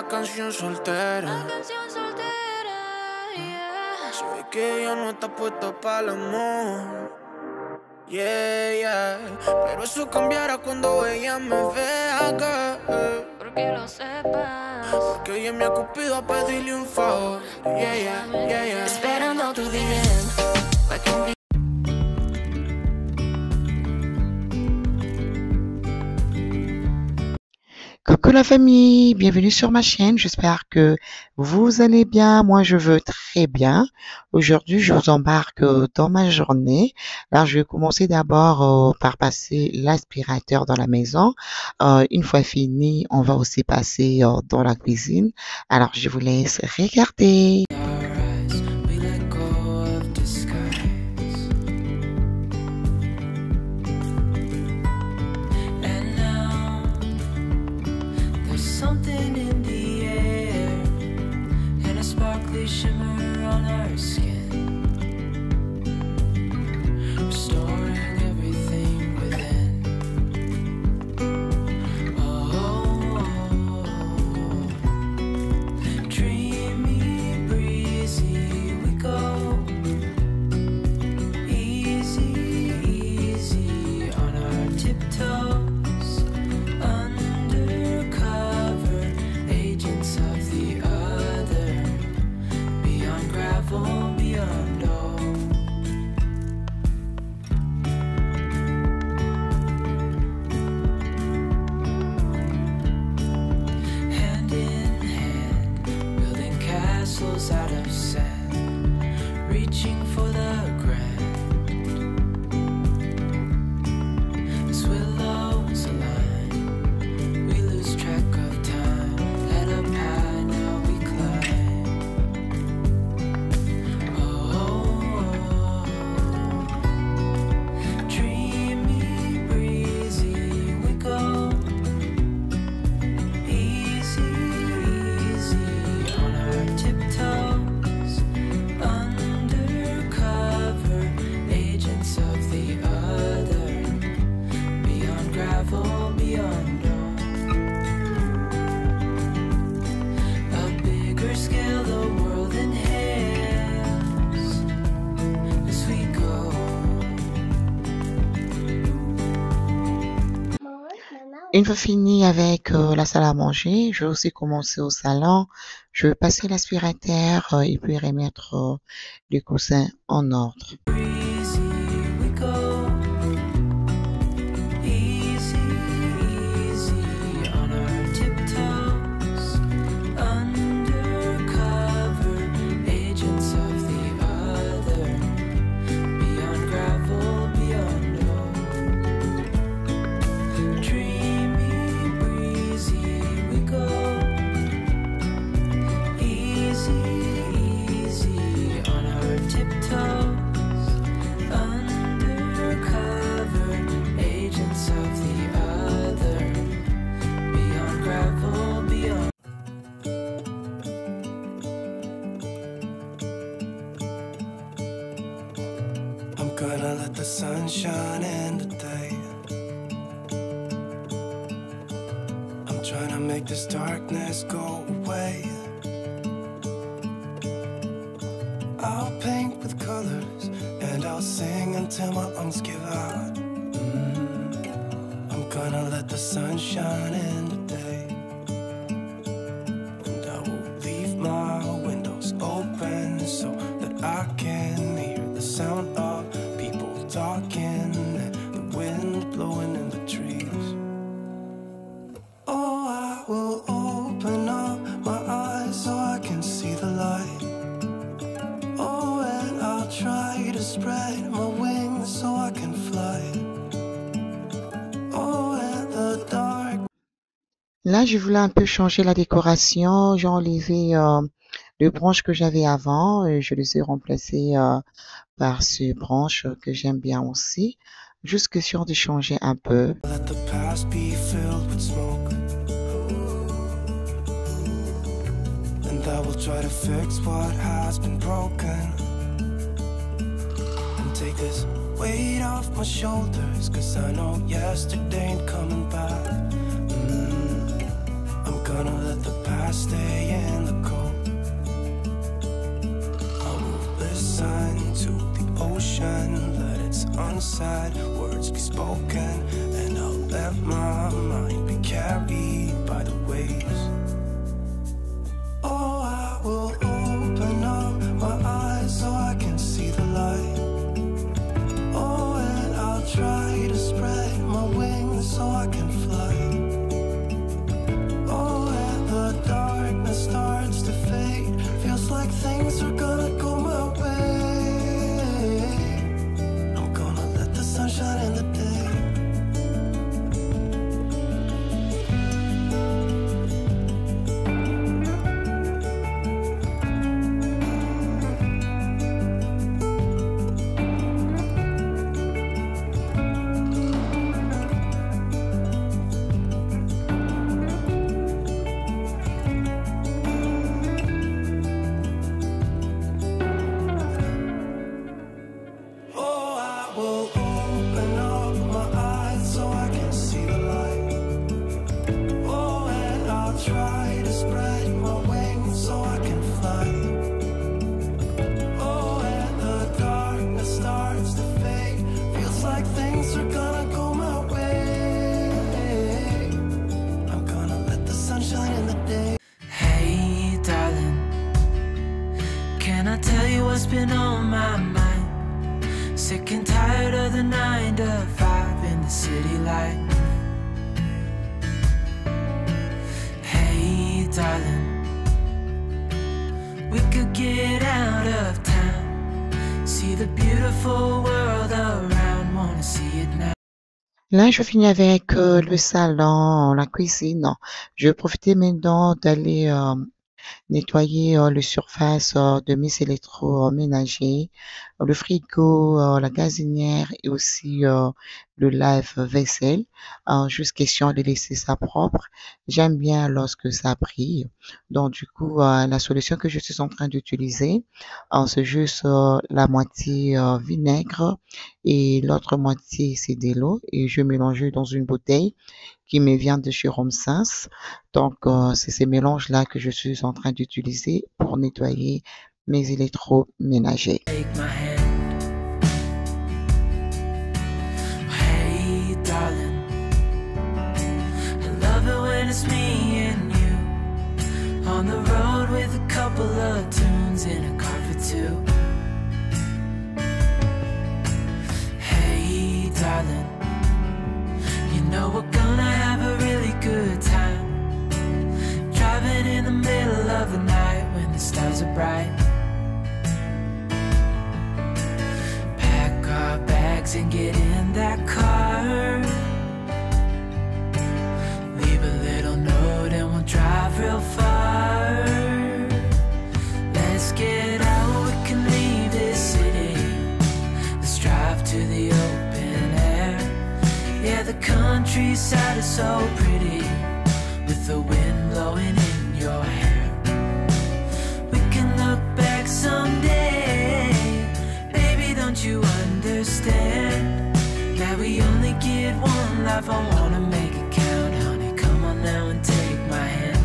la canción soltera. Se ve que ella no está puesta para el amor. Yeah, yeah. Pero eso cambiará cuando ella me vea, girl. Porque lo sepas. Porque ella me ha cupido a pedirle un favor. Yeah, yeah, yeah, yeah. Esperando tu DM. Pa' que un día Coucou la famille, bienvenue sur ma chaîne, j'espère que vous allez bien, moi je veux très bien. Aujourd'hui je vous embarque dans ma journée. Alors je vais commencer d'abord par passer l'aspirateur dans la maison. Une fois fini, on va aussi passer dans la cuisine. Alors je vous laisse regarder. Something in the air and a sparkly shimmer on our skin, restoring everything within. Oh, dreamy, breezy we go, easy, easy on our tiptoes. Out of sand, reaching for the grand. As willows align, we lose track of time. Head up high, now we climb. Oh, dreamy, breezy we go. Easy, easy on our tiptoes, undercover agents of the other, beyond gravel, beyond dawn. A bigger scale the world inhales as we go. Une fois fini avec la salle à manger, je vais aussi commencer au salon. Je vais passer l'aspirateur et puis remettre les coussins en ordre. Breezy we go, easy, easy on our tiptoes, undercover agents of the other, beyond gravel, beyond dawn. Dreamy, breezy we go, easy, easy on our tiptoes, undercover agents of the other, beyond gravel, beyond. I'm gonna let the sun shine in today. I'm trying to make this darkness go away. I'll paint with colors and I'll sing until my lungs give out. I'm gonna let the sun shine in today. And I will leave my windows open so that I can hear the sound of people talking and the wind blowing in the trees. Oh, I will open up my eyes so I can see the light. Oh, and I'll try to spread my wings so I can fly. Oh, and the dark. Là, je voulais un peu changer la décoration. J'ai enlevé les branches que j'avais avant et je les ai remplacées par ces branches que j'aime bien aussi. Juste question de changer un peu. Let the past be filled with smoke. And I will try to fix what has been broken. And take this weight off my shoulders, 'cause I know yesterday ain't coming back. I'm gonna let the past I stay in the cold. I will listen to the ocean, let its unsaid words be spoken, and I'll let my mind be carried by the waves. Oh, I will open up my eyes so I can see the light. Oh, and I'll try to spread my wings so I can fly. Oh, and the darkness starts to fade. Feels like things are gonna go my way. I'm gonna let the sun shine in the day. Oh, I will open up my eyes so I can see the light. Oh, and I'll try to spread my wings so I can fly. Oh, and the darkness starts to fade. Feels like things are gonna go my way. I'm gonna let the sun shine in the day. Hey, darling, can I tell you what's been on my mind? Sick and tired of the 9 to 5 in the city light. Hey, darling, we could get out of town, see the beautiful world around, wanna see it now. Là, je finis avec le salon, la cuisine. Je vais profiter maintenant d'aller nettoyer les surfaces de mes électroménagers, le frigo, la gazinière et aussi le lave-vaisselle. Juste question de laisser ça propre. J'aime bien lorsque ça brille. Donc, du coup, la solution que je suis en train d'utiliser, c'est juste la moitié vinaigre et l'autre moitié, c'est de l'eau. Et je mélange dans une bouteille qui me vient de chez Romsens. Donc, c'est ces mélanges-là que je suis en train d'utiliser pour nettoyer mes électroménagers. Take my hand. Hey, darling, I love it when it's me and you on the road with a couple of tunes in a car for two. Hey, darling, you know we're gonna have a really good time, driving in the middle of the night when the stars are bright. Pack our bags and get in that car, leave a little note and we'll drive real far. Let's get out, we can leave this city, let's drive to the open air. Yeah, the countryside is so pretty, with the wind blowing in your hair. We can look back someday, baby, don't you understand that we only get one life? I wanna make it count, honey, come on now and take my hand.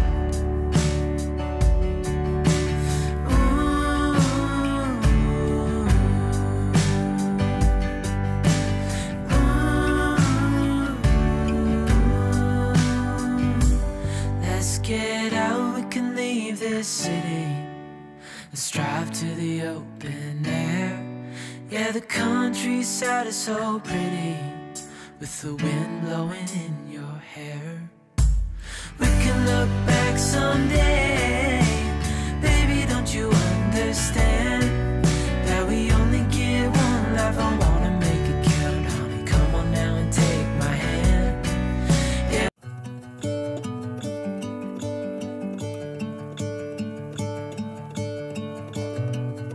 Let's get out, we can leave this city, let's drive to the open air. Yeah, the countryside is so pretty, with the wind blowing in your hair. We can look back someday, baby, don't you understand that we only get one life? I wanna make it count, honey, come on now and take my hand. Yeah.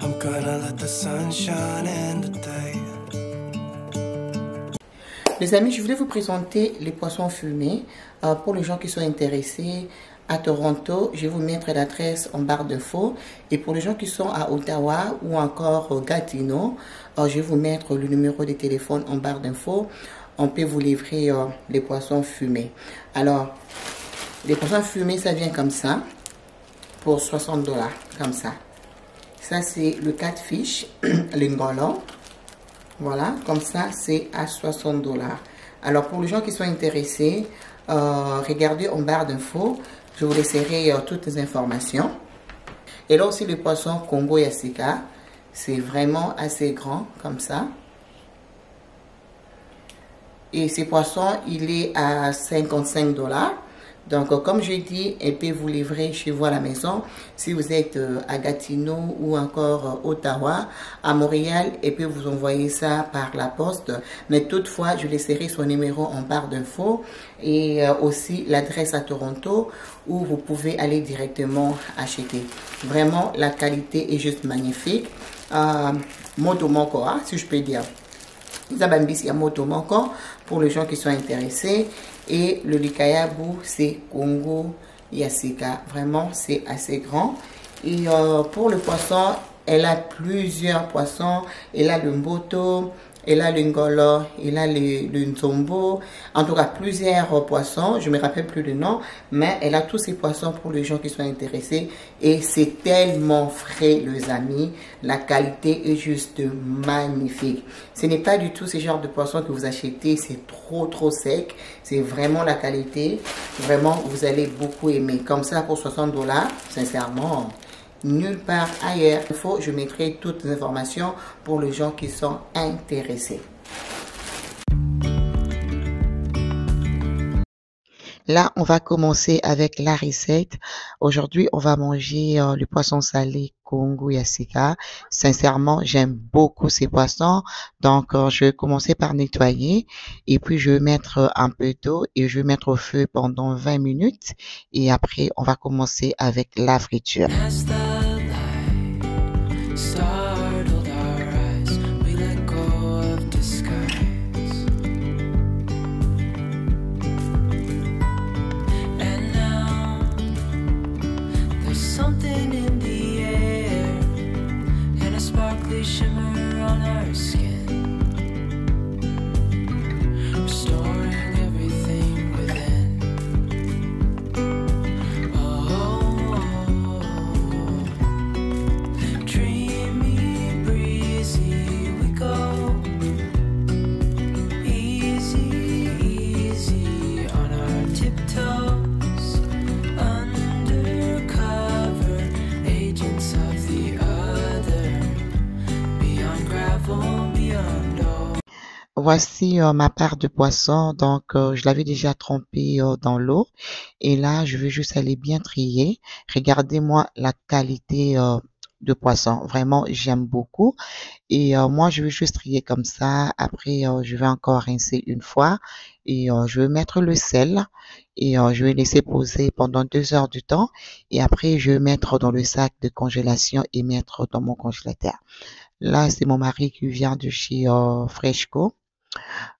I'm gonna let the sun shine in the day. Les amis, je voulais vous présenter les poissons fumés. Pour les gens qui sont intéressés à Toronto, je vais vous mettre l'adresse en barre d'infos. Et pour les gens qui sont à Ottawa ou encore Gatineau, je vais vous mettre le numéro de téléphone en barre d'infos. On peut vous livrer les poissons fumés. Alors, les poissons fumés, ça vient comme ça. pour 60 $, comme ça. Ça, c'est le catfish, l'ingolo. Voilà, comme ça, c'est à 60 $. Alors, pour les gens qui sont intéressés, regardez en barre d'infos. Je vous laisserai toutes les informations. Et là aussi, le poisson Congo Yacika. C'est vraiment assez grand, comme ça. Et ce poisson, il est à 55 $. Donc, comme je dis, elle peut vous livrer chez vous à la maison. Si vous êtes à Gatineau ou encore Ottawa, à Montréal, elle peut vous envoyer ça par la poste. Mais toutefois, je laisserai son numéro en barre d'infos et aussi l'adresse à Toronto où vous pouvez aller directement acheter. Vraiment, la qualité est juste magnifique. Moto Moko, si je peux dire. Zabambis Yamoto Moko pour les gens qui sont intéressés. Et le Likayabu, c'est Congo Yacika. Vraiment, c'est assez grand. Et pour le poisson, elle a plusieurs poissons. Elle a le Mboto, elle a le Ngolo, elle a le Nzombo. En tout cas, plusieurs poissons. Je ne me rappelle plus le nom. Mais elle a tous ces poissons pour les gens qui sont intéressés. Et c'est tellement frais, les amis. La qualité est juste magnifique. Ce n'est pas du tout ce genre de poisson que vous achetez. C'est trop sec. C'est vraiment la qualité. Vraiment, vous allez beaucoup aimer. Comme ça, pour 60 $, sincèrement, nulle part ailleurs. Je mettrai toutes les informations pour les gens qui sont intéressés. Là, on va commencer avec la recette. Aujourd'hui, on va manger le poisson salé Congo Yacika. Sincèrement, j'aime beaucoup ces poissons. Donc, je vais commencer par nettoyer. Et puis, je vais mettre un peu d'eau et je vais mettre au feu pendant 20 minutes. Et après, on va commencer avec la friture. Shimmer on our skin, restoring everything within. Dreamy, breezy, we go easy, easy on our tiptoes, undercover agents of the other. Voici ma part de poisson. Donc, je l'avais déjà trempé dans l'eau. Et là, je vais juste aller bien trier. Regardez-moi la qualité de poisson. Vraiment, j'aime beaucoup. Et moi, je vais juste trier comme ça. Après, je vais encore rincer une fois. Et je vais mettre le sel. Et je vais laisser poser pendant 2 heures du temps. Et après, je vais mettre dans le sac de congélation et mettre dans mon congélateur. Là, c'est mon mari qui vient de chez Freshco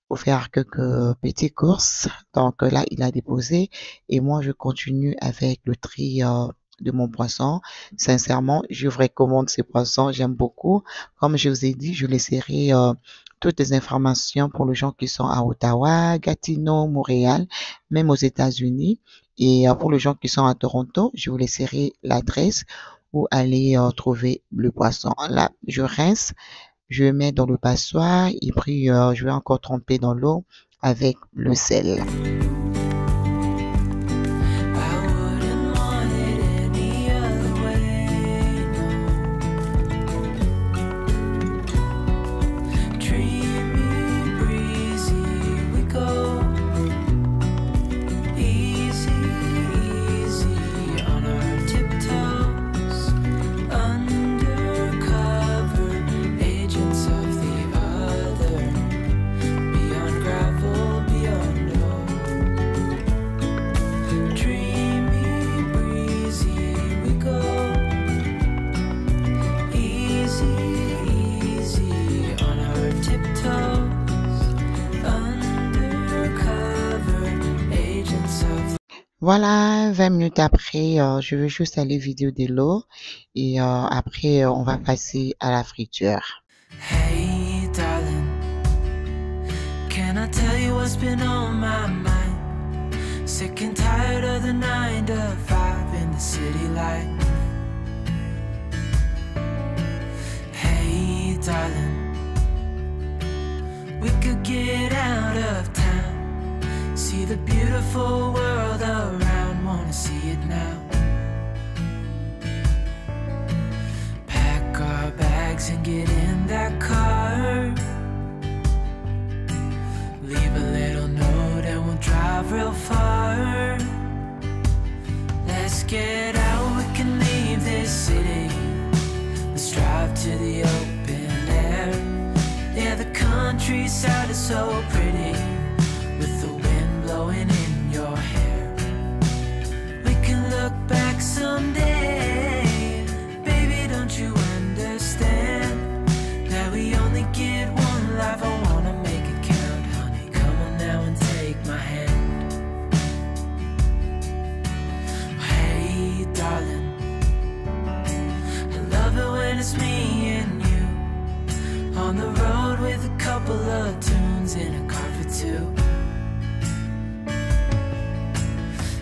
pour faire quelques petites courses. Donc là, il a déposé et moi, je continue avec le tri de mon poisson. Sincèrement, je vous recommande ces poissons. J'aime beaucoup. Comme je vous ai dit, je laisserai toutes les informations pour les gens qui sont à Ottawa, Gatineau, Montréal, même aux États-Unis. Et pour les gens qui sont à Toronto, je vous laisserai l'adresse où aller trouver le poisson. Là, je rince, je mets dans le passoire et puis je vais encore tremper dans l'eau avec le sel. Voilà, 20 minutes après, je vais juste aller vider de l'eau et après, on va passer à la friture. Hey darling, can I tell you what's been on my mind? Sick and tired of the 9 to 5 in the city light. beautiful world around, wanna see it now. Pack our bags and get in that car. Leave a little note and we'll drive real far. Let's get out, we can leave this city. Let's drive to the open air. Yeah, the countryside is so pretty, with the wind blowing in your hair. We can look back someday. Baby, don't you understand that we only get one life? I wanna make it count, honey. Come on now and take my hand. Hey, darling, I love it when it's me and you on the road with a couple of tunes in a car for two.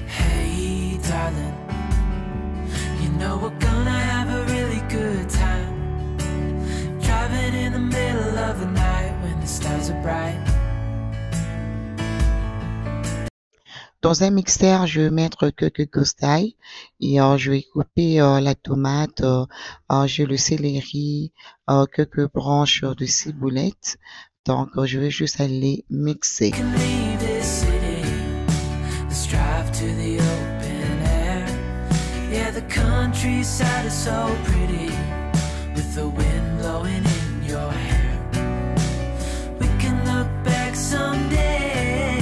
Hey, darling, you know we're gonna have a really good time, driving in the middle of the night when the stars are bright. Dans un mixeur, je vais mettre quelques costailles et je vais couper la tomate, j'ai le céleri, quelques branches de ciboulette. Donc, je vais juste aller mixer. Can leave this city. Let's drive to the open air. Yeah, the countryside is so pretty, with the wind blowing in your hair. We can look back someday.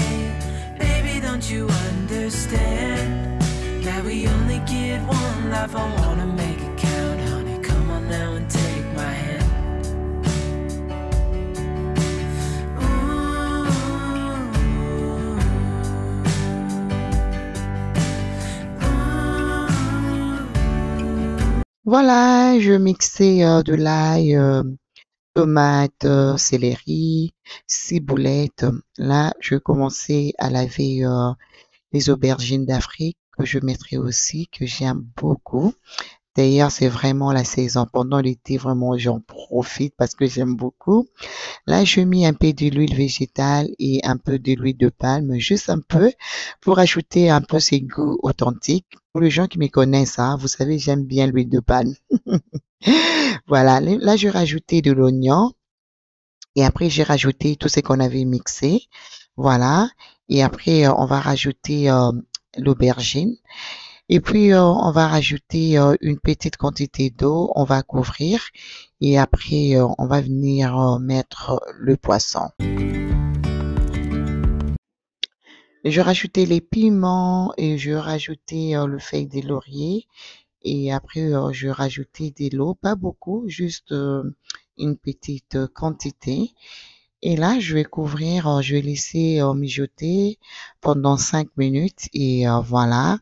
Baby, don't you understand that we only get one life? I wanna make it count, honey. Come on now and take my hand. Voilà, je mixais de l'ail, tomate, céleri, ciboulette. Là, je commençais à laver les aubergines d'Afrique que je mettrai aussi, que j'aime beaucoup. D'ailleurs, c'est vraiment la saison. Pendant l'été, vraiment, j'en profite parce que j'aime beaucoup. Là, je mets un peu de l'huile végétale et un peu de l'huile de palme, juste un peu, pour ajouter un peu ces goûts authentiques. Pour les gens qui me connaissent, hein, vous savez, j'aime bien l'huile de palme. Voilà, là, j'ai rajouté de l'oignon et après, j'ai rajouté tout ce qu'on avait mixé. Voilà, et après, on va rajouter l'aubergine. Et puis, on va rajouter une petite quantité d'eau, on va couvrir et après, on va venir mettre le poisson. Je rajoutais les piments et je rajoutais le feuille de laurier et après, je rajoutais de l'eau, pas beaucoup, juste une petite quantité. Et là, je vais couvrir, je vais laisser mijoter pendant 5 minutes et voilà.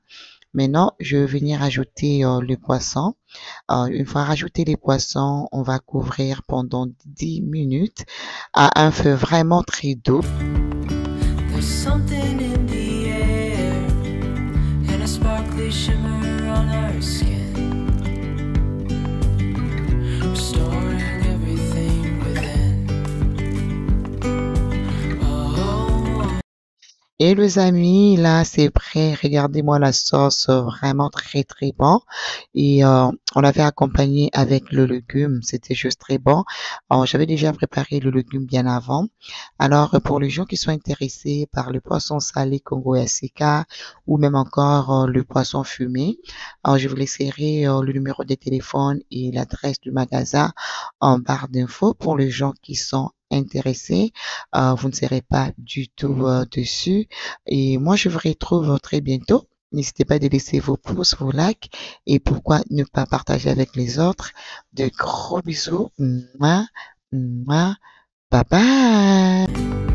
Maintenant, je vais venir ajouter le poisson. Une fois rajouté les poissons, on va couvrir pendant 10 minutes à un feu vraiment très doux. There's something in the air and a sparkly shimmer on our skin, restoring everything within. Oh. Et les amis, là, c'est prêt. Regardez-moi la sauce, vraiment très, très bon. Et on l'avait accompagné avec le légume. C'était juste très bon. J'avais déjà préparé le légume bien avant. Alors, pour les gens qui sont intéressés par le poisson salé Congo Yasika ou même encore le poisson fumé, je vous laisserai le numéro de téléphone et l'adresse du magasin en barre d'infos pour les gens qui sont intéressés. Vous ne serez pas du tout dessus. Et moi, je vous retrouve très bientôt. N'hésitez pas de laisser vos pouces, vos likes et pourquoi ne pas partager avec les autres. De gros bisous. Mouah, mouah. Bye bye.